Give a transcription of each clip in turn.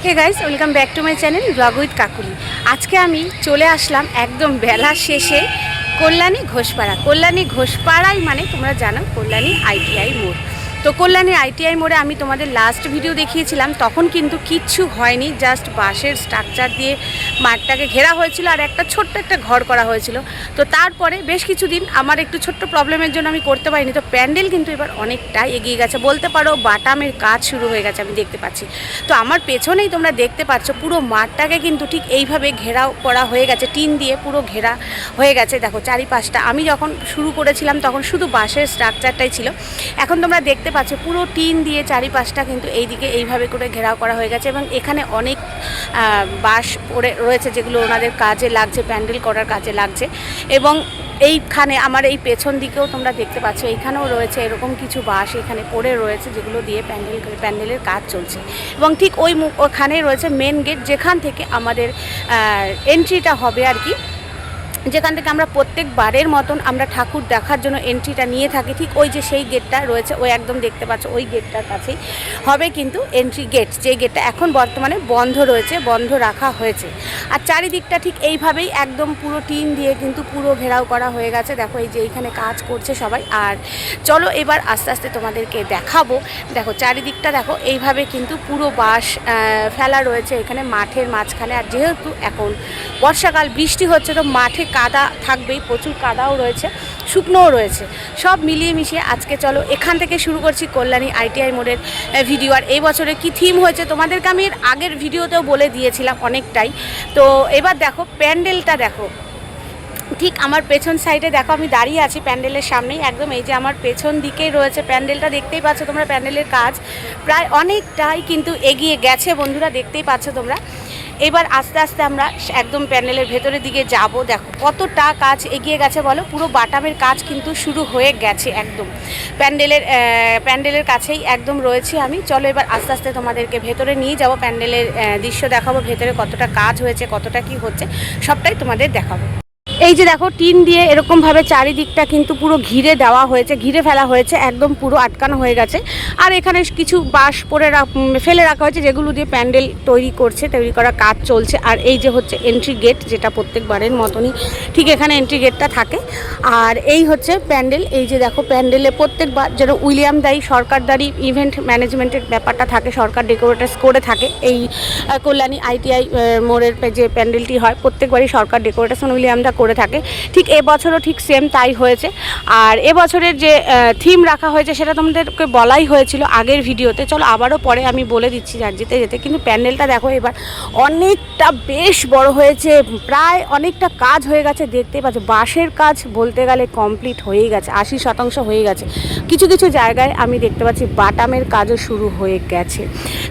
Hey guys, welcome back to my channel blog with Kakuli. আজকে আমি চলে আসলাম একদম বেলা শেষে কল্যাণী ঘোষপাড়ায়, মানে তোমরা জানো কল্যাণী আইটিআই মোড়। তো কল্যাণী আইটিআই মোড়ে আমি তোমাদের লাস্ট ভিডিও দেখিয়েছিলাম, তখন কিন্তু কিচ্ছু হয়নি, জাস্ট বাঁশের স্ট্রাকচার দিয়ে মাঠটাকে ঘেরা হয়েছিল আর ছোট্ট একটা ঘর করা হয়েছিল। তো তারপরে বেশ কিছুদিন আমার একটু ছোট্ট প্রবলেমের জন্য আমি করতে পারিনি। তো প্যান্ডেল কিন্তু এবার অনেকটাই এগিয়ে গেছে, বলতে পারো বাটামের কাজ শুরু হয়ে গেছে, আমি দেখতে পাচ্ছি। তো আমার পেছনেই তোমরা দেখতে পাচ্ছ পুরো মাঠটাকে কিন্তু ঠিক এইভাবে ঘেরাও করা হয়ে গেছে, টিন দিয়ে পুরো ঘেরা হয়ে গেছে। দেখো চারিপাশটা, আমি যখন শুরু করেছিলাম তখন শুধু বাঁশের স্ট্রাকচারটাই ছিল, এখন তোমরা দেখতে পাচ্ছ পুরো টিন দিয়ে চারিপাশটা কিন্তু এইদিকে এইভাবে করে ঘেরাও করা হয়ে গেছে। এবং এখানে অনেক বাঁশ পড়ে রয়েছে যেগুলো ওনাদের কাজে লাগছে, প্যান্ডেল করার কাজে লাগছে। এবং এইখানে আমার এই পেছন দিকেও তোমরা দেখতে পাচ্ছ, এইখানেও রয়েছে এরকম কিছু বাঁশ এখানে পড়ে রয়েছে, যেগুলো দিয়ে প্যান্ডেলের কাজ চলছে। এবং ঠিক ওখানেই রয়েছে মেন গেট, যেখান থেকে আমাদের এন্ট্রিটা হবে আর কি, যেখান থেকে আমরা প্রত্যেকবারের মতন আমরা ঠাকুর দেখার জন্য এন্ট্রিটা নিয়ে থাকি। ঠিক ওই যে সেই গেটটা রয়েছে, ওই একদম দেখতে পাচ্ছ ওই গেটটার কাছেই হবে কিন্তু এন্ট্রি গেট, যে গেটটা এখন বর্তমানে বন্ধ রয়েছে, বন্ধ রাখা হয়েছে। আর চারিদিকটা ঠিক এইভাবেই একদম পুরো টিন দিয়ে কিন্তু পুরো ঘেরাও করা হয়ে গেছে। দেখো এই যে এইখানে কাজ করছে সবাই। আর চলো এবার আস্তে আস্তে তোমাদেরকে দেখাবো। দেখো চারিদিকটা দেখো এইভাবে কিন্তু পুরো বাঁশ ফেলা রয়েছে এখানে মাঠের মাঝখানে। আর যেহেতু এখন বর্ষাকাল, বৃষ্টি হচ্ছে, তো মাঠে কাদা থাকবেই, প্রচুর কাদাও রয়েছে, শুকনোও রয়েছে, সব মিলিয়ে মিশিয়ে আজকে চলো এখান থেকে শুরু করছি কল্যাণী আইটিআই মোড়ের ভিডিও। আর এই বছরে কি থিম হয়েছে তোমাদেরকে আমি এর আগের ভিডিওতেও বলে দিয়েছিলাম অনেকটাই। তো এবার দেখো প্যান্ডেলটা দেখো, ঠিক আমার পেছন সাইডে দেখো আমি দাঁড়িয়ে আছি প্যান্ডেলের সামনেই, একদম এই যে আমার পেছন দিকেই রয়েছে প্যান্ডেলটা, দেখতেই পাচ্ছ তোমরা। প্যান্ডেলের কাজ প্রায় অনেকটাই কিন্তু এগিয়ে গেছে বন্ধুরা, দেখতেই পাচ্ছ তোমরা। এবার আস্তে আস্তে আমরা একদম প্যান্ডেলের ভেতরের দিকে যাব। দেখো কতটা কাজ এগিয়ে গেছে বলো, পুরো বাটামের কাজ কিন্তু শুরু হয়ে গেছে একদম প্যান্ডেলের কাছেই একদম রয়েছে আমি। চলো এবার আস্তে আস্তে তোমাদেরকে ভেতরে নিয়ে যাব, প্যান্ডেলের দৃশ্য দেখাবো, ভেতরে কতটা কাজ হয়েছে, কতটা কি হচ্ছে সবটাই তোমাদের দেখাবো। এই যে দেখো টিন দিয়ে এরকমভাবে চারিদিকটা কিন্তু পুরো ঘিরে দেওয়া হয়েছে, ঘিরে ফেলা হয়েছে, একদম পুরো আটকানো হয়ে গেছে। আর এখানে কিছু বাঁশ ফেলে রাখা হয়েছে, যেগুলো দিয়ে প্যান্ডেল তৈরি করার কাজ চলছে। আর এই যে হচ্ছে এন্ট্রি গেট, যেটা প্রত্যেকবারের মতনই ঠিক এখানে এন্ট্রি গেটটা থাকে। আর এই হচ্ছে প্যান্ডেল। এই যে দেখো প্যান্ডেলে প্রত্যেকবার যেন উইলিয়ামদারি সরকারদারি ইভেন্ট ম্যানেজমেন্টের ব্যাপারটা থাকে, সরকার ডেকোরেটার্স করে থাকে। এই কল্যাণী আইটিআই মোড়ের যে প্যান্ডেলটি হয় প্রত্যেকবারই সরকার ডেকোরেটেশন উইলিয়ামদা করে থাকে। ঠিক এবছরও ঠিক সেম তাই হয়েছে। আর এবছরের যে থিম রাখা হয়েছে সেটা তোমাদেরকে বলাই হয়েছিল আগের ভিডিওতে, চলো আবারও পরে আমি বলে দিচ্ছি যেতে যেতে। কিন্তু প্যান্ডেলটা দেখো এবার অনেকটা বেশ বড় হয়েছে, প্রায় অনেকটা কাজ হয়ে গেছে, দেখতে পাচ্ছ বাঁশের কাজ বলতে গেলে কমপ্লিট হয়েই গেছে, 80% হয়ে গেছে। কিছু কিছু জায়গায় আমি দেখতে পাচ্ছি বাটামের কাজও শুরু হয়ে গেছে।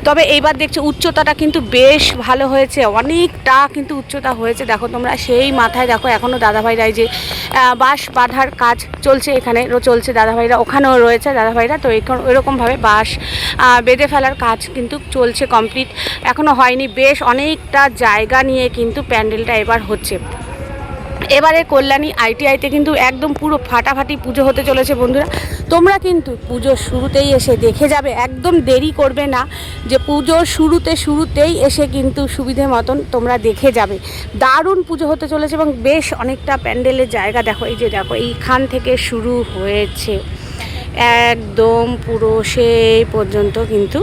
তবে এইবার দেখছি উচ্চতাটা কিন্তু বেশ ভালো হয়েছে, অনেকটা কিন্তু উচ্চতা হয়েছে। দেখো তোমরা সেই মাথায় দেখো এখনও দাদাভাইরা এই যে বাঁশ বাঁধার কাজ চলছে, এখানে চলছে, দাদাভাইরা ওখানেও রয়েছে দাদাভাইরা। তো এরকমভাবে বাঁশ বেঁধে ফেলার কাজ কিন্তু চলছে, কমপ্লিট এখনও হয়নি। বেশ অনেকটা জায়গা নিয়ে কিন্তু প্যান্ডেলটা এবার হচ্ছে। এবারে কল্যাণী আইটিআইতে কিন্তু একদম পুরো ফাটাফাটি পুজো হতে চলেছে বন্ধুরা। তোমরা কিন্তু পুজোর শুরুতেই এসে দেখে যাবে, একদম দেরি করবে না, যে পুজোর শুরুতেই এসে কিন্তু সুবিধে মতন তোমরা দেখে যাবে। দারুণ পুজো হতে চলেছে এবং বেশ অনেকটা প্যান্ডেলের জায়গা দেখো, এই যে দেখো এইখান থেকে শুরু হয়েছে একদম পুরো সেই পর্যন্ত কিন্তু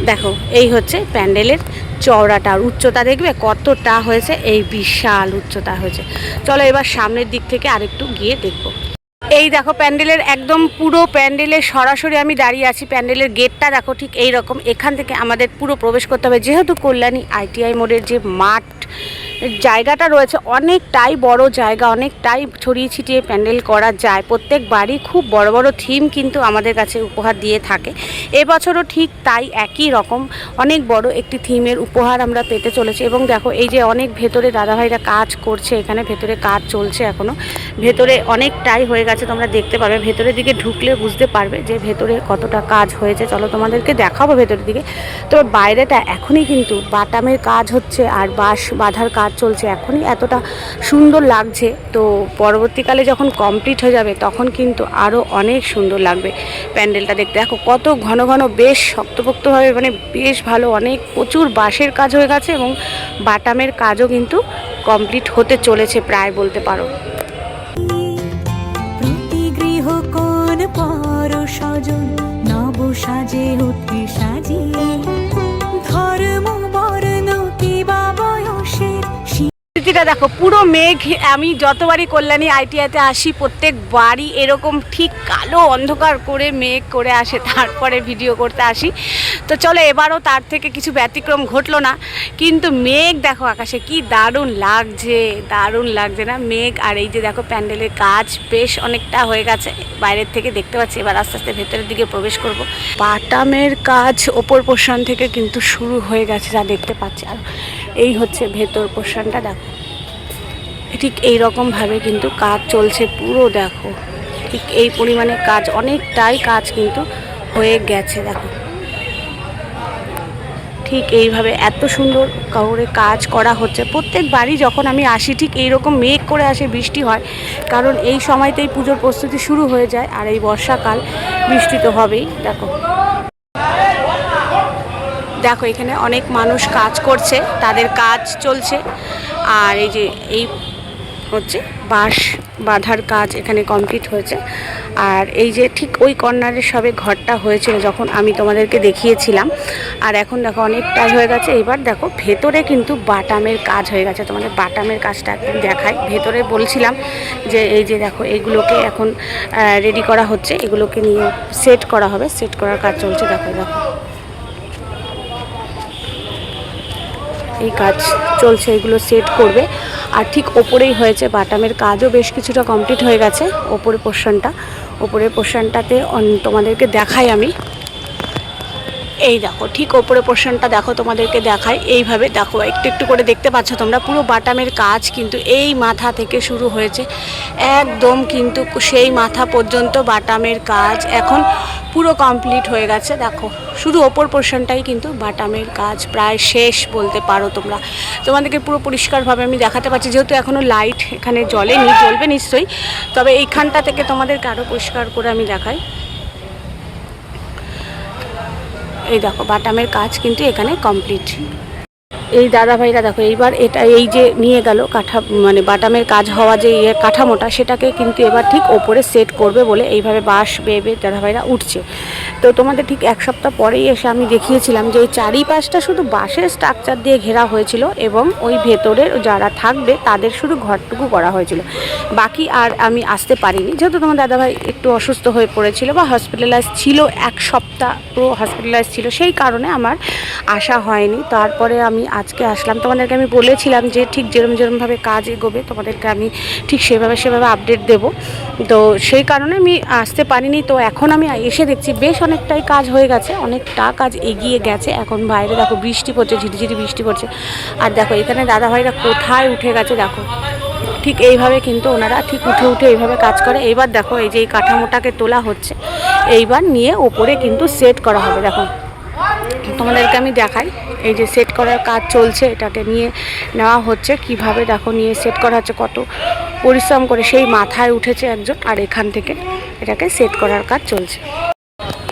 দেখো এই হচ্ছে প্যান্ডেলের চওড়াটা। আর উচ্চতা দেখবে কতটা হয়েছে, এই বিশাল উচ্চতা হয়েছে। চলো এবার সামনের দিক থেকে আরেকটু গিয়ে দেখব। এই দেখো প্যান্ডেলের একদম পুরো প্যান্ডেলের সরাসরি আমি দাঁড়িয়ে আছি। প্যান্ডেলের গেটটা দেখো ঠিক এই রকম, এখান থেকে আমাদের পুরো প্রবেশ করতে হবে। যেহেতু কল্যাণী আইটিআই মোড়ের যে মাঠ জায়গাটা রয়েছে অনেকটাই বড় জায়গা, অনেকটাই ছড়িয়ে ছিটিয়ে প্যান্ডেল করা যায়। প্রত্যেকবারই খুব বড় বড় থিম কিন্তু আমাদের কাছে উপহার দিয়ে থাকে। এবছরও ঠিক তাই, একই রকম অনেক বড় একটি থিমের উপহার আমরা পেতে চলেছি। এবং দেখো এই যে অনেক ভেতরে দাদাভাইরা কাজ করছে, এখানে ভেতরে কাজ চলছে এখনও, ভেতরে অনেকটাই হয়ে গেছে, তোমরা দেখতে পারবে। ভেতরের দিকে ঢুকলে বুঝতে পারবে যে ভেতরে কতটা কাজ হয়েছে। চলো তোমাদেরকে দেখাবো ভেতরের দিকে। তো বাইরেটা এখনই কিন্তু বাটামের কাজ হচ্ছে আর বাঁশ বাঁধার কাজ চলছে, এখনই এতটা সুন্দর লাগছে, তো পরবর্তীকালে যখন কমপ্লিট হয়ে যাবে তখন কিন্তু আরও অনেক সুন্দর লাগবে প্যান্ডেলটা দেখতে। দেখো কত ঘন ঘন, বেশ শক্তপোক্তভাবে, মানে বেশ ভালো, অনেক প্রচুর বাঁশের কাজ হয়ে গেছে এবং বাটামের কাজও কিন্তু কমপ্লিট হতে চলেছে প্রায় বলতে পারো। গৃহ কোন পর সজন নব সাজে উঠে সাজিয়ে ধর্ম বর্ণ কিবা বয়সের পরিস্থিতিটা দেখো, পুরো মেঘ। আমি যতবারই কল্যাণী আইটিআইতে আসি প্রত্যেকবারই এরকম ঠিক কালো অন্ধকার করে মেঘ করে আসে, তারপরে ভিডিও করতে আসি। তো চলো, এবারও তার থেকে কিছু ব্যতিক্রম ঘটলো না, কিন্তু মেঘ দেখো আকাশে, কি দারুণ লাগছে, দারুণ লাগছে না মেঘ। আর এই যে দেখো প্যান্ডেলের কাজ বেশ অনেকটা হয়ে গেছে, বাইরের থেকে দেখতে পাচ্ছি। এবার আস্তে আস্তে ভেতরের দিকে প্রবেশ করব। বাটামের কাজ ওপর পোর্শন থেকে কিন্তু শুরু হয়ে গেছে, যা দেখতে পাচ্ছি। আর এই হচ্ছে ভেতর পোর্শনটা, দেখো ঠিক এই রকমভাবে কিন্তু কাজ চলছে পুরো। দেখো ঠিক এই পরিমাণে কাজ, অনেকটাই কাজ কিন্তু হয়ে গেছে। দেখো ঠিক এইভাবে এত সুন্দর করে কাজ করা হচ্ছে। প্রত্যেকবারই যখন আমি আসি ঠিক এইরকম মেঘ করে আসে, বৃষ্টি হয়, কারণ এই সময়তেই পুজোর প্রস্তুতি শুরু হয়ে যায়। আর এই বর্ষাকাল, বৃষ্টি তো হবেই। দেখো দেখো এখানে অনেক মানুষ কাজ করছে, তাদের কাজ চলছে। আর এই যে এই হচ্ছে বাঁশ বাঁধার কাজ এখানে কমপ্লিট হয়েছে। আর এই যে ঠিক ওই কর্নারের সবে ঘরটা হয়েছিল যখন আমি তোমাদেরকে দেখিয়েছিলাম। আর এখন দেখো অনেকটাই হয়ে গেছে। এবার দেখো ভেতরে কিন্তু বাটামের কাজ হয়ে গেছে, তোমাদের বাটামের কাজটা একদিন দেখাই। ভেতরে বলছিলাম যে এই যে দেখো এইগুলোকে এখন রেডি করা হচ্ছে, এগুলোকে নিয়ে সেট করা হবে, সেট করার কাজ চলছে। দেখো দেখো এই কাজ চলছে, এগুলো সেট করবে। আর ঠিক ওপরেই হয়েছে বাটামের কাজও বেশ কিছুটা কমপ্লিট হয়ে গেছে। ওপরের পোর্শনটাতে তোমাদেরকে দেখাই আমি। এই দেখো ঠিক ওপরের পোর্শনটা দেখো, তোমাদেরকে দেখাই এইভাবে। দেখো একটু একটু করে দেখতে পাচ্ছ তোমরা, পুরো বাটামের কাজ কিন্তু এই মাথা থেকে শুরু হয়েছে একদম, কিন্তু সেই মাথা পর্যন্ত বাটামের কাজ এখন পুরো কমপ্লিট হয়ে গেছে। দেখো শুধু ওপর পোর্শনটাই কিন্তু বাটামের কাজ প্রায় শেষ বলতে পারো তোমরা। তোমাদেরকে পুরো পরিষ্কারভাবে আমি দেখাতে পারছি, যেহেতু এখনও লাইট এখানে জ্বলেনি, জ্বলবে নিশ্চয়ই। তবে এইখানটা থেকে তোমাদেরকে আরও পরিষ্কার করে আমি দেখাই। এই দেখো বাটামের কাজ কিন্তু এখানে কমপ্লিট। এই দাদাভাইরা দেখো এইবার এটা এই যে নিয়ে গেল মানে বাটামের কাজ হওয়া যে কাঠামোটা, সেটাকে কিন্তু এবার ঠিক ওপরে সেট করবে বলে এইভাবে বাঁশ বেয়ে দাদাভাইরা উঠছে। তো তোমাদের ঠিক এক সপ্তাহ পরেই এসে আমি দেখিয়েছিলাম যে এই চারিপাশটা শুধু বাঁশের স্ট্রাকচার দিয়ে ঘেরা হয়েছিল এবং ওই ভেতরের যারা থাকবে তাদের শুধু ঘরটুকু করা হয়েছিল, বাকি আর আমি আসতে পারিনি, যেহেতু তোমার দাদাভাই একটু অসুস্থ হয়ে পড়েছিল বা হসপিটালাইজ ছিল, এক সপ্তাহ পুরো হসপিটালাইজ ছিল, সেই কারণে আমার আসা হয়নি। তারপরে আমি আজকে আসলাম। তোমাদেরকে আমি বলেছিলাম যে ঠিক যেরমভাবে কাজ এগোবে তোমাদেরকে আমি ঠিক সেভাবে আপডেট দেব। তো সেই কারণে আমি আসতে পারিনি। তো এখন আমি এসে দেখছি বেশ অনেকটাই কাজ হয়ে গেছে, অনেকটা কাজ এগিয়ে গেছে। এখন বাইরে দেখো বৃষ্টি পড়ছে, ঝিরিঝিরি বৃষ্টি পড়ছে। আর দেখো এখানে দাদাভাইরা কোথায় উঠে গেছে, দেখো ঠিক এইভাবে কিন্তু ওনারা ঠিক উঠে এইভাবে কাজ করে। এইবার দেখো এই যে এই কাঠামোটাকে তোলা হচ্ছে, এইবার নিয়ে ওপরে কিন্তু সেট করা হবে। দেখো তোমাদেরকে আমি দেখাই, এই যে সেট করার কাজ চলছে, এটাকে নিয়ে নেওয়া হচ্ছে কিভাবে, দেখো নিয়ে সেট করা হচ্ছে, কত পরিশ্রম করে সেই মাথায় উঠেছে একজন, আর এখান থেকে এটাকে সেট করার কাজ চলছে।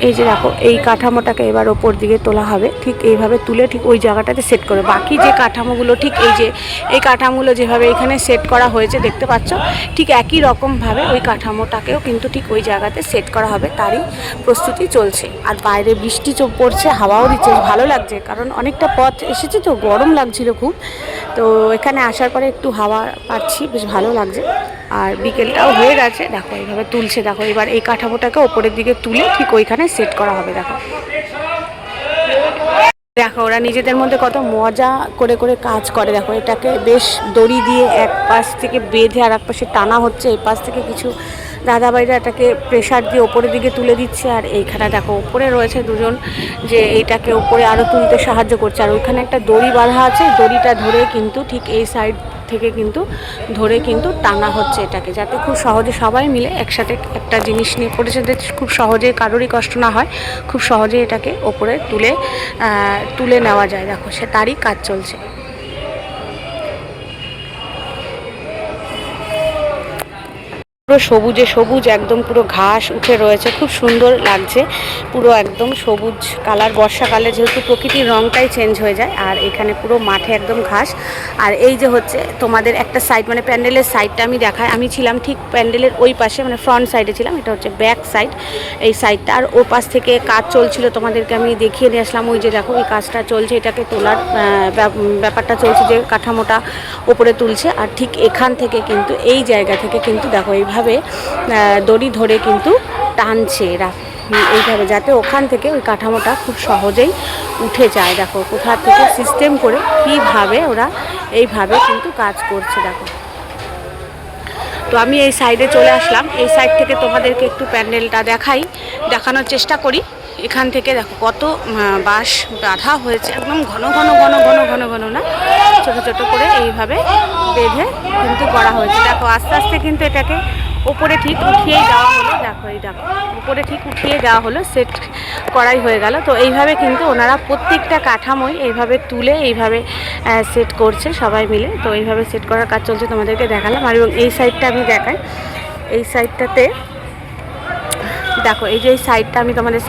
এই যে দেখো এই কাঠামোটাকে এবার ওপর দিকে তোলা হবে, ঠিক এইভাবে তুলে ঠিক ওই জায়গাটাতে সেট করে। বাকি যে কাঠামোগুলো ঠিক এই যে এই কাঠামোগুলো যেভাবে এখানে সেট করা হয়েছে দেখতে পাচ্ছ, ঠিক একই রকমভাবে ওই কাঠামোটাকেও কিন্তু ঠিক ওই জায়গাতে সেট করা হবে, তারই প্রস্তুতি চলছে। আর বাইরে বৃষ্টি পড়ছে, হাওয়াও দিচ্ছে, ভালো লাগছে, কারণ অনেকটা পথ এসেছে তো গরম লাগছিল খুব। তো এখানে আসার পরে একটু হাওয়া পাচ্ছি, বেশ ভালো লাগছে। আর বিকেলটাও হয়ে গেছে, দেখো এইভাবে তুলছে। দেখো এবার এই কাঠামোটাকে ওপরের দিকে তুলে ঠিক ওইখানে সেট করা হবে। দেখো দেখো ওরা নিজেদের মধ্যে কত মজা করে করে কাজ করে। দেখো এটাকে বেশ দড়ি দিয়ে এক পাশ থেকে বেঁধে আর এক পাশে টানা হচ্ছে, এই পাশ থেকে কিছু দাদাভাইরা এটাকে প্রেশার দিয়ে ওপরের দিকে তুলে দিচ্ছে। আর এইখানে দেখো ওপরে রয়েছে দুজন, যে এইটাকে ওপরে আরও তুলতে সাহায্য করছে। আর ওইখানে একটা দড়ি বাঁধা আছে, দড়িটা ধরে কিন্তু ঠিক এই সাইড থেকে কিন্তু ধরে কিন্তু টানা হচ্ছে এটাকে, যাতে খুব সহজে সবাই মিলে একসাথে একটা জিনিস নিয়ে পড়েছে, খুব সহজে কারোরই কষ্ট না হয়, খুব সহজে এটাকে ওপরে তুলে নেওয়া যায়। দেখো সে তারই কাজ চলছে। পুরো সবুজে সবুজ, একদম পুরো ঘাস উঠে রয়েছে, খুব সুন্দর লাগছে, পুরো একদম সবুজ কালার। বর্ষাকালে যেহেতু প্রকৃতির রংটাই চেঞ্জ হয়ে যায়, আর এখানে পুরো মাঠে একদম ঘাস। আর এই যে হচ্ছে তোমাদের একটা সাইড, মানে প্যান্ডেলের সাইডটা আমি দেখাই। আমি ছিলাম ঠিক প্যান্ডেলের ওই পাশে, মানে ফ্রন্ট সাইডে ছিলাম, এটা হচ্ছে ব্যাক সাইড এই সাইডটা। আর ওর পাশ থেকে কাজ চলছিল, তোমাদেরকে আমি দেখিয়ে নিয়ে আসলাম। ওই যে দেখো এই কাজটা চলছে, এটাকে তোলার ব্যাপারটা চলছে, যে কাঠামোটা ওপরে তুলছে। আর ঠিক এখান থেকে কিন্তু এই জায়গা থেকে কিন্তু দেখো এইভাবে দড়ি ধরে কিন্তু টানছে এরা এইভাবে, যাতে ওখান থেকে ওই কাঠামোটা খুব সহজেই উঠে যায়। দেখো কোথা থেকে সিস্টেম করে কীভাবে ওরা এইভাবে কিন্তু কাজ করছে দেখো। তো আমি এই সাইডে চলে আসলাম, এই সাইড থেকে তোমাদেরকে একটু প্যান্ডেলটা দেখানোর চেষ্টা করি। এখান থেকে দেখো কত বাঁশ বাঁধা হয়েছে, একদম ঘন ঘন ঘন ঘন ঘন ঘন না, ছোট ছোট করে এইভাবে বেঁধে কিন্তু করা হয়েছে। দেখো আস্তে আস্তে কিন্তু এটাকে ওপরে ঠিক উঠিয়েই দেওয়া হলো। দেখো এই দেখো উপরে ঠিক উঠিয়ে দেওয়া হলো, সেট করাই হয়ে গেল। তো এইভাবে কিন্তু ওনারা প্রত্যেকটা কাঠামোই এইভাবে তুলে এইভাবে সেট করছে সবাই মিলে। তো এইভাবে সেট করার কাজ চলছে, তোমাদেরকে দেখালাম। আর এবং এই সাইডটা আমি দেখাই, এই সাইডটাতে দেখো, এই যে এই সাইডটা আমি তোমাদের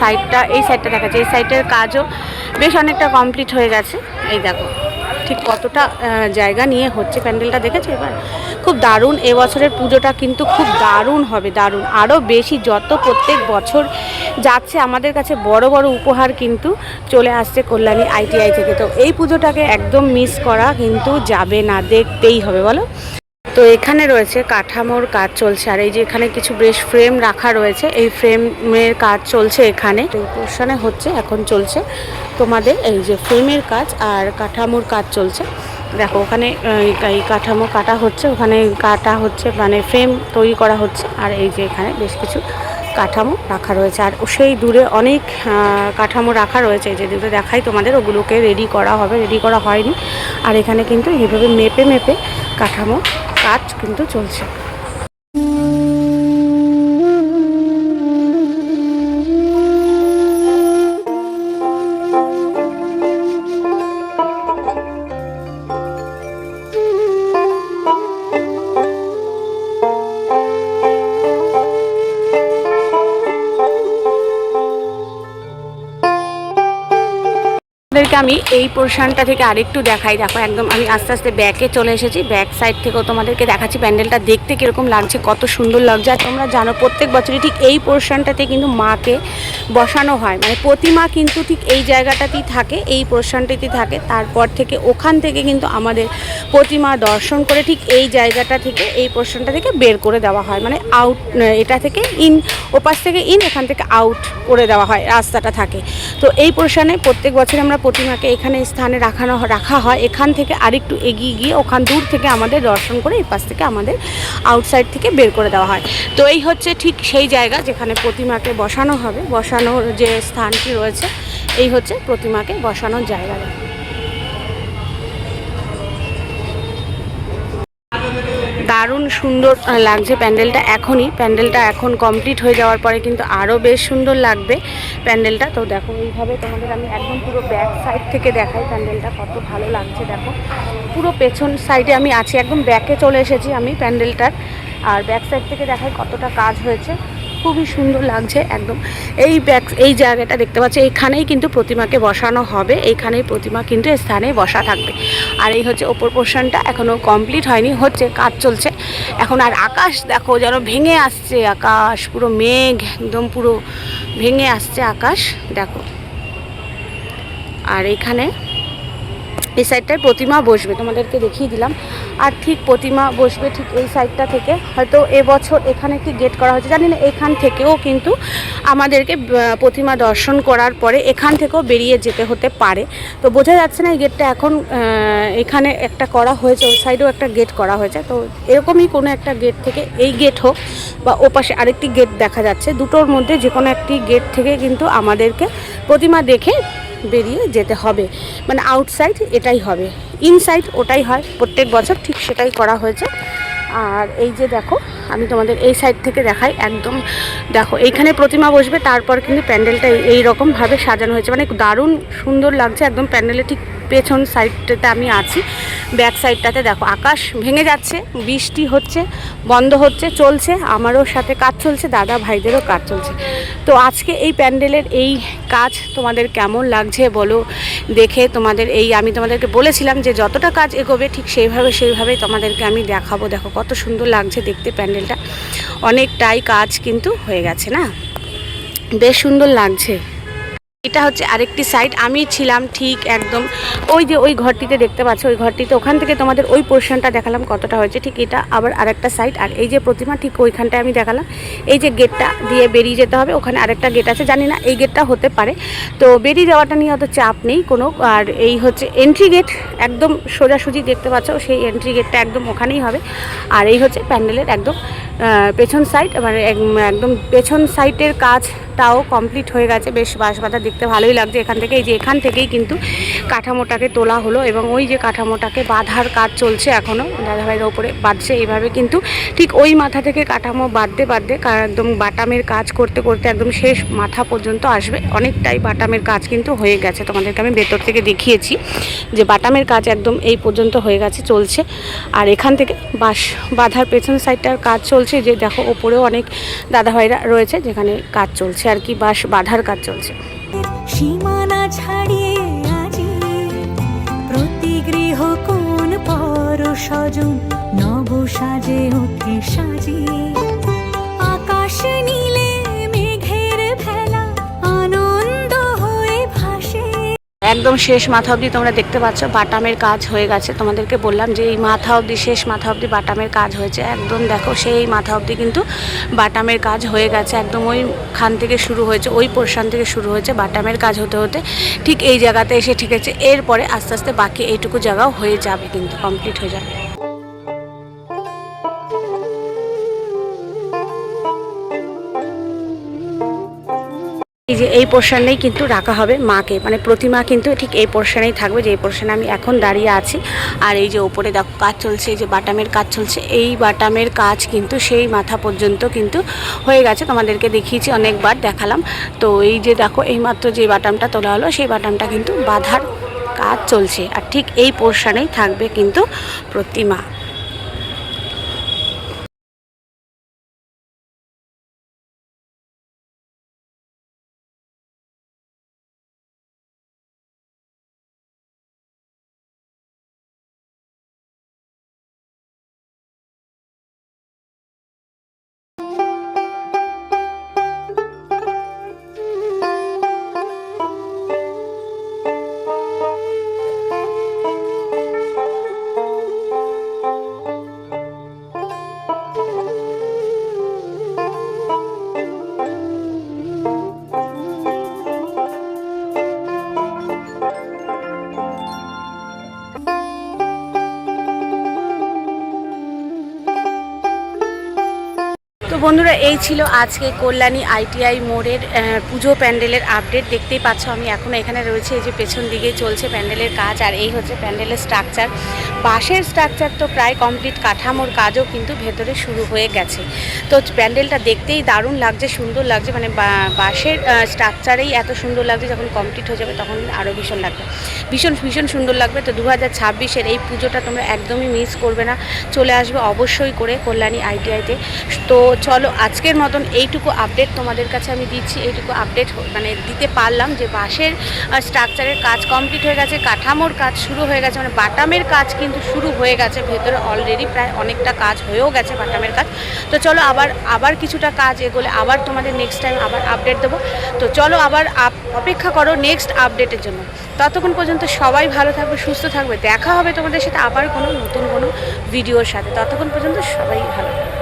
এই সাইডটা দেখাচ্ছি। এই সাইডের কাজও বেশ অনেকটা কমপ্লিট হয়ে গেছে। এই দেখো ঠিক কতটা জায়গা নিয়ে হচ্ছে প্যান্ডেলটা, দেখেছো এবার? খুব দারুণ, এবছরের পুজোটা কিন্তু খুব দারুণ হবে, দারুণ আরও বেশি। যত প্রত্যেক বছর যাচ্ছে আমাদের কাছে বড় বড় উপহার কিন্তু চলে আসছে কল্যাণী ITI থেকে। তো এই পুজোটাকে একদম মিস করা কিন্তু যাবে না, দেখতেই হবে, বলো। তো এখানে রয়েছে কাঠামোর কাজ চলছে, আর এই যে এখানে কিছু বেশ ফ্রেম রাখা রয়েছে, এই ফ্রেমের কাজ চলছে এখানে। এই পোর্শনে হচ্ছে এখন চলছে তোমাদের এই যে ফ্রেমের কাজ আর কাঠামোর কাজ চলছে। দেখো ওখানে এই কাঠামো কাটা হচ্ছে, ওখানে কাটা হচ্ছে, মানে ফ্রেম তৈরি করা হচ্ছে। আর এই যে এখানে বেশ কিছু কাঠামো রাখা রয়েছে, আর সেই দূরে অনেক কাঠামো রাখা রয়েছে। এই যে দূরে দেখাই তোমাদের, ওগুলোকে রেডি করা হবে, রেডি করা হয়নি। আর এখানে কিন্তু এইভাবে মেপে মেপে কাঠামো কাজ কিন্তু চলছে। আপনাদেরকে আমি এই পোর্শনটা থেকে আরেকটু দেখাই। দেখো একদম আমি আস্তে আস্তে ব্যাকে চলে এসেছি, ব্যাক সাইড থেকেও তোমাদেরকে দেখাচ্ছি প্যান্ডেলটা দেখতে কীরকম লাগছে, কত সুন্দর লাগছে। আর তোমরা জানো প্রত্যেক বছরই ঠিক এই পোর্শনটাতে কিন্তু মাকে বসানো হয়, মানে প্রতিমা কিন্তু ঠিক এই জায়গাটাতেই থাকে, এই পোর্শনটাতেই থাকে। তারপর থেকে ওখান থেকে কিন্তু আমাদের প্রতিমা দর্শন করে ঠিক এই জায়গাটা থেকে, এই পোর্শনটা থেকে বের করে দেওয়া হয়, মানে আউট, এটা থেকে ইন, ওপাশ থেকে ইন, এখান থেকে আউট করে দেওয়া হয়, রাস্তাটা থাকে। তো এই পোর্শনে প্রত্যেক বছর আমরা প্রতিমাকে এখানে স্থানে রাখা হয়। এখান থেকে আরেকটু এগিয়ে গিয়ে ওখান দূর থেকে আমাদের দর্শন করে এই পাশ থেকে আমাদের আউটসাইড থেকে বের করে দেওয়া হয়। তো এই হচ্ছে ঠিক সেই জায়গা যেখানে প্রতিমাকে বসানো হবে, বসানোর যে স্থানটি রয়েছে, এই হচ্ছে প্রতিমাকে বসানোর জায়গা। দারুণ সুন্দর লাগছে প্যান্ডেলটা এখনই, প্যান্ডেলটা এখন কমপ্লিট হয়ে যাওয়ার পরে কিন্তু আরও বেশ সুন্দর লাগবে প্যান্ডেলটা। তো দেখো এইভাবে তোমাদের আমি একদম পুরো ব্যাক সাইড থেকে দেখাই প্যান্ডেলটা কত ভালো লাগছে। দেখো পুরো পেছন সাইডে আমি আছি, একদম ব্যাকে চলে এসেছি আমি প্যান্ডেলটার, আর ব্যাক সাইড থেকে দেখাই কতটা কাজ হয়েছে, খুবই সুন্দর লাগছে একদম। এই জায়গাটা দেখতে পাচ্ছি, এইখানেই কিন্তু প্রতিমাকে বসানো হবে, এইখানেই প্রতিমা কিন্তু স্থানে বসা থাকবে। আর এই হচ্ছে ওপর পোর্শনটা এখনও কমপ্লিট হয়নি, হচ্ছে কাজ চলছে এখন। আর আকাশ দেখো যেন ভেঙে আসছে, আকাশ পুরো মেঘ, একদম পুরো ভেঙে আসছে আকাশ দেখো। আর এইখানে এই সাইডটায় প্রতিমা বসবে, তোমাদেরকে দেখিয়ে দিলাম। আর ঠিক প্রতিমা বসবে ঠিক এই সাইডটা থেকে। হয়তো এবছর এখানে একটি গেট করা হয়েছে, জানি না, এখান থেকেও কিন্তু আমাদেরকে প্রতিমা দর্শন করার পরে এখান থেকেও বেরিয়ে যেতে হতে পারে। তো বোঝা যাচ্ছে না, এই গেটটা এখন এখানে একটা করা হয়েছে, ওই সাইডেও একটা গেট করা হয়েছে। তো এরকমই কোনো একটা গেট থেকে, এই গেট হোক বা ওপাশে আরেকটি গেট দেখা যাচ্ছে, দুটোর মধ্যে যে কোনো একটি গেট থেকে কিন্তু আমাদেরকে প্রতিমা দেখে বেরিয়ে যেতে হবে, মানে আউটসাইড এটাই হবে, ইনসাইড ওটাই হয় প্রত্যেক বছর, ঠিক সেটাই করা হয়েছে। আর এই যে দেখো আমি তোমাদের এই সাইড থেকে দেখাই, একদম দেখো এইখানে প্রতিমা বসবে, তারপর কিন্তু প্যান্ডেলটা এই রকমভাবে সাজানো হয়েছে, মানে দারুণ সুন্দর লাগছে একদম। প্যান্ডেলে ঠিক পেছন সাইডটাতে আমি আছি। ব্যাক সাইডটাতে দেখো আকাশ ভেঙে যাচ্ছে, বৃষ্টি হচ্ছে, বন্ধ হচ্ছে, চলছে, আমারও সাথে কাজ চলছে, দাদা ভাইদেরও কাজ চলছে। তো আজকে এই প্যান্ডেলের এই কাজ তোমাদের কেমন লাগছে বলো দেখে। তোমাদের আমি তোমাদেরকে বলেছিলাম যে যতটা কাজ এগোবে ঠিক সেইভাবেই তোমাদেরকে আমি দেখাবো। দেখো কত সুন্দর লাগছে দেখতে প্যান্ডেলটা, অনেকটাই কাজ কিন্তু হয়ে গেছে না, বেশ সুন্দর লাগছে। এটা হচ্ছে আরেকটি সাইড, আমি ছিলাম ঠিক একদম ওই যে ওই ঘরটিতে দেখতে পাচ্ছ, ওই ঘরটিতে, ওখান থেকে তোমাদের ওই পোর্শনটা দেখালাম কতটা হয়েছে। ঠিক এটা আবার আরেকটা সাইড, আর এই যে প্রতিমা ঠিক ওইখানটায় আমি দেখালাম। এই যে গেটটা দিয়ে বেরিয়ে যেতে হবে, ওখানে আরেকটা গেট আছে, জানি না এই গেটটা হতে পারে, তো বেরিয়ে যাওয়াটা নিয়ে অত চাপ নেই কোনো। আর এই হচ্ছে এন্ট্রি গেট, একদম সোজাসুজি দেখতে পাচ্ছ, সেই এন্ট্রি গেটটা একদম ওখানেই হবে। আর এই হচ্ছে প্যান্ডেলের একদম পেছন সাইড, মানে একদম পেছন সাইডের কাজটাও কমপ্লিট হয়ে গেছে, বেশ বাঁশ বাঁধা দেখতে ভালোই লাগছে এখান থেকে। এই যে এখান থেকেই কিন্তু কাঠামোটাকে তোলা হলো এবং ওই যে কাঠামোটাকে বাঁধার কাজ চলছে এখনও, দাদাভাইয়ের ওপরে বাঁধছে এইভাবে, কিন্তু ঠিক ওই মাথা থেকে কাঠামো বাঁধতে একদম বাটামের কাজ করতে করতে একদম শেষ মাথা পর্যন্ত আসবে। অনেকটাই বাটামের কাজ কিন্তু হয়ে গেছে, তোমাদেরকে আমি ভেতর থেকে দেখিয়েছি যে বাটামের কাজ একদম এই পর্যন্ত হয়ে গেছে, চলছে। আর এখান থেকে বাঁশ বাঁধার পেছন সাইডটার কাজ চলছে, যে দেখো ওপরেও অনেক দাদাভাইরা রয়েছে যেখানে কাজ চলছে আর কি, বাঁশ বাঁধার কাজ চলছে। সীমানা ছাড়িয়ে আজি প্রতি গৃহ কোন পর স্বজন নব সাজে ওঠে সাজিয়ে। আকাশ নীলে মেঘের ভেলা আনন্দ হয়ে ভাসে। একদম শেষ মাথা অবধি তোমরা দেখতে পাচ্ছ বাটামের কাজ হয়ে গেছে। তোমাদেরকে বললাম যে এই মাথা অবধি, শেষ মাথা অবধি বাটামের কাজ হয়েছে। একদম দেখো সেই মাথা অবধি কিন্তু বাটামের কাজ হয়ে গেছে, একদম ওইখান থেকে শুরু হয়েছে, ওই পোর্শন থেকে শুরু হয়েছে বাটামের কাজ হতে হতে ঠিক এই জায়গাতে এসে ঠেকেছে। এরপরে আস্তে আস্তে বাকি এইটুকু জায়গাও হয়ে যাবে, কিন্তু কমপ্লিট হয়ে যাবে। এই যে এই পোর্শনেই কিন্তু রাখা হবে মাকে, মানে প্রতিমা কিন্তু ঠিক এই পোর্শনেই থাকবে, যে এই পোর্শনে আমি এখন দাঁড়িয়ে আছি। আর এই যে ওপরে দেখো কাজ চলছে, এই যে বাটামের কাজ চলছে, এই বাটামের কাজ কিন্তু সেই মাথা পর্যন্ত কিন্তু হয়ে গেছে, তোমাদেরকে দেখিয়েছি, অনেকবার দেখালাম। তো এই যে দেখো এইমাত্র যে বাটামটা তোলা হলো, সেই বাটামটা কিন্তু বাঁধার কাজ চলছে, আর ঠিক এই পোর্শনেই থাকবে কিন্তু প্রতিমা। তো বন্ধুরা, এই ছিল আজকে কল্যাণী ITI মোড়ের পুজো প্যান্ডেলের আপডেট। দেখতেই পাচ্ছ আমি এখনও এখানে রয়েছে, এই যে পেছন দিকেই চলছে প্যান্ডেলের কাজ। আর এই হচ্ছে প্যান্ডেলের স্ট্রাকচার, বাঁশের স্ট্রাকচার তো প্রায় কমপ্লিট, কাঠামোর কাজও কিন্তু ভেতরে শুরু হয়ে গেছে। তো প্যান্ডেলটা দেখতেই দারুণ লাগছে, সুন্দর লাগছে, মানে বাঁশের স্ট্রাকচারেই এত সুন্দর লাগছে, যখন কমপ্লিট হয়ে যাবে তখন আরও ভীষণ লাগবে, ভীষণ ভীষণ সুন্দর লাগবে। তো 2026-এর এই পুজোটা তোমরা একদমই মিস করবে না, চলে আসবে অবশ্যই করে কল্যাণী ITI-তে। তো চলো আজকের মতন এইটুকু আপডেট তোমাদের কাছে আমি দিচ্ছি, এইটুকু আপডেট মানে দিতে পারলাম যে বাঁশের স্ট্রাকচারের কাজ কমপ্লিট হয়ে গেছে, কাঠামোর কাজ শুরু হয়ে গেছে, মানে বাটামের কাজ কিন্তু শুরু হয়ে গেছে ভেতরে, অলরেডি প্রায় অনেকটা কাজ হয়েও গেছে বাটামের কাজ। তো চলো আবার কিছুটা কাজ এগোলে আবার তোমাদের নেক্সট টাইম আবার আপডেট দেবো। তো চলো আবার অপেক্ষা করো নেক্সট আপডেটের জন্য। ততক্ষণ পর্যন্ত সবাই ভালো থাকবে, সুস্থ থাকবে, দেখা হবে তোমাদের সাথে আবার কোনো নতুন কোনো ভিডিওর সাথে। ততক্ষণ পর্যন্ত সবাই ভালো থাকবে।